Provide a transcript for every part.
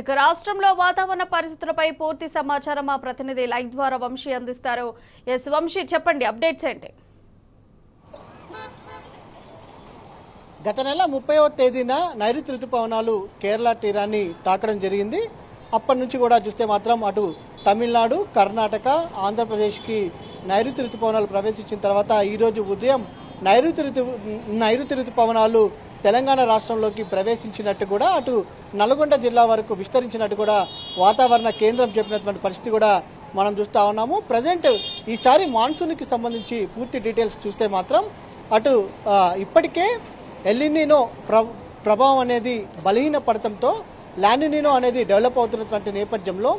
ఇక రాష్ట్రంలో వాతావరణ పరిస్థితులపై పూర్తి సమాచారం మా ప్రతినిధి లైవ్ ద్వారా వంశీ అందిస్తారు. ఎస్ వంశీ, చెప్పండి అప్డేట్స్ ఏంటి? గత నెల 30వ తేదీన నైరుతి రుతుపవనాలు కేరళ తీరాన్ని తాకడం జరిగింది. అప్పటి నుంచి కూడా చూస్తే మాత్రం అటు తమిళనాడు, కర్ణాటక, ఆంధ్రప్రదేశ్కి నైరుతి రుతుపవనాలు ప్రవేశించిన తర్వాత ఈరోజు ఉదయం నైరుతి రుతుపవనాలు తెలంగాణ రాష్ట్రంలోకి ప్రవేశించినట్టు కూడా అటు నల్గొండ జిల్లా వరకు విస్తరించినట్టు కూడా వాతావరణ కేంద్రం చెప్పినటువంటి పరిస్థితి కూడా మనం చూస్తూ ఉన్నాము. ప్రజెంట్ ఈసారి మాన్సూన్కి సంబంధించి పూర్తి డీటెయిల్స్ చూస్తే మాత్రం అటు ఇప్పటికే ఎల్నినో ప్రభావం అనేది బలహీనపడటంతో లానినో అనేది డెవలప్ అవుతున్నటువంటి నేపథ్యంలో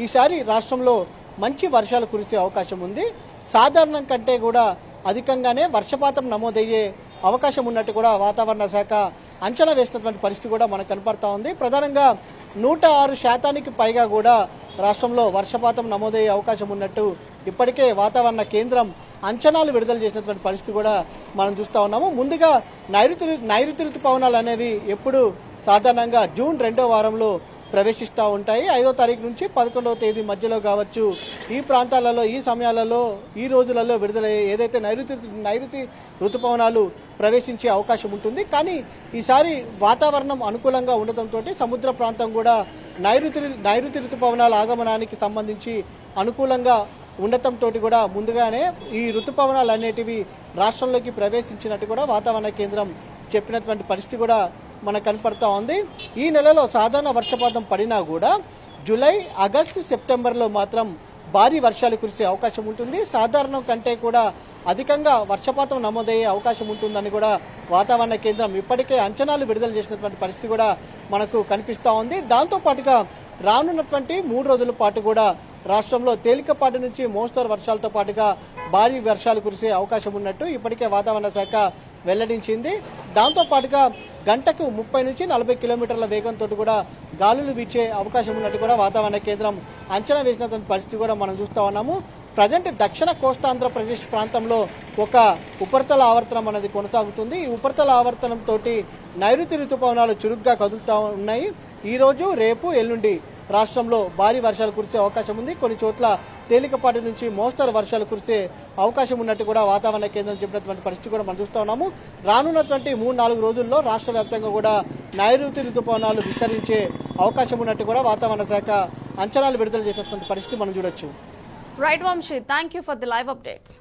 ఈసారి రాష్ట్రంలో మంచి వర్షాలు కురిసే అవకాశం ఉంది. సాధారణం కంటే కూడా అధికంగానే వర్షపాతం నమోదయ్యే అవకాశం ఉన్నట్టు కూడా వాతావరణ శాఖ అంచనా వేసినటువంటి పరిస్థితి కూడా మనకు కనపడతా ఉంది. ప్రధానంగా 106% పైగా కూడా రాష్ట్రంలో వర్షపాతం నమోదయ్యే అవకాశం ఉన్నట్టు ఇప్పటికే వాతావరణ కేంద్రం అంచనాలు విడుదల చేసినటువంటి పరిస్థితి కూడా మనం చూస్తూ ఉన్నాము. ముందుగా నైరుతి రుతుపవనాలు అనేవి ఎప్పుడు సాధారణంగా జూన్ 2వ వారంలో ప్రవేశిస్తూ ఉంటాయి. 5వ తారీఖు నుంచి 11వ తేదీ మధ్యలో కావచ్చు. ఈ ప్రాంతాలలో ఈ సమయాలలో ఈ రోజులలో విడుదలయ్యే ఏదైతే నైరుతి రుతుపవనాలు ప్రవేశించే అవకాశం ఉంటుంది. కానీ ఈసారి వాతావరణం అనుకూలంగా ఉండటంతో సముద్ర ప్రాంతం కూడా నైరుతి రుతుపవనాల ఆగమనానికి సంబంధించి అనుకూలంగా ఉండటంతో కూడా ముందుగానే ఈ రుతుపవనాలు అనేటివి రాష్ట్రంలోకి ప్రవేశించినట్టు కూడా వాతావరణ కేంద్రం చెప్పినటువంటి పరిస్థితి కూడా మనకు కనపడతా ఉంది. ఈ నెలలో సాధారణ వర్షపాతం పడినా కూడా జూలై, ఆగస్టు, సెప్టెంబర్లో మాత్రం భారీ వర్షాలు కురిసే అవకాశం ఉంటుంది. సాధారణం కంటే కూడా అధికంగా వర్షపాతం నమోదయ్యే అవకాశం ఉంటుందని కూడా వాతావరణ కేంద్రం ఇప్పటికే అంచనాలు విడుదల చేసినటువంటి పరిస్థితి కూడా మనకు కనిపిస్తూ ఉంది. దాంతోపాటుగా రానున్నటువంటి 3 రోజుల పాటు కూడా రాష్ట్రంలో తేలికపాటి నుంచి మోస్తరు వర్షాలతో పాటుగా భారీ వర్షాలు కురిసే అవకాశం ఉన్నట్టు ఇప్పటికే వాతావరణ శాఖ వెల్లడించింది. దాంతోపాటుగా గంటకు 30 నుంచి 40 కిలోమీటర్ల వేగంతో కూడా గాలులు వీచే అవకాశం ఉన్నట్టు కూడా వాతావరణ కేంద్రం అంచనా వేసినటువంటి పరిస్థితి కూడా మనం చూస్తూ ఉన్నాము. ప్రజెంట్ దక్షిణ కోస్తాంధ్రప్రదేశ్ ప్రాంతంలో ఒక ఉపరితల ఆవర్తనం అనేది కొనసాగుతుంది. ఈ ఉపరితల ఆవర్తనంతో నైరుతి రుతుపవనాలు చురుగ్గా కదులుతూ ఉన్నాయి. ఈ రోజు, రేపు, ఎల్లుండి రాష్ట్రంలో భారీ వర్షాలు కురిసే అవకాశం ఉంది. కొన్ని చోట్ల తేలికపాటి నుంచి మోస్తరు వర్షాలు కురిసే అవకాశం ఉన్నట్టు కూడా వాతావరణ కేంద్రం చెప్పినటువంటి పరిస్థితి కూడా మనం చూస్తూ ఉన్నాము. రానున్నటువంటి 3-4 రోజుల్లో రాష్ట్ర వ్యాప్తంగా కూడా నైరుతి రుతుపవనాలు విస్తరించే అవకాశం ఉన్నట్టు కూడా వాతావరణ శాఖ అంచనాలు విడుదల చేసినటువంటి పరిస్థితి మనం చూడొచ్చు. Right Vamshi, thank you for the live updates.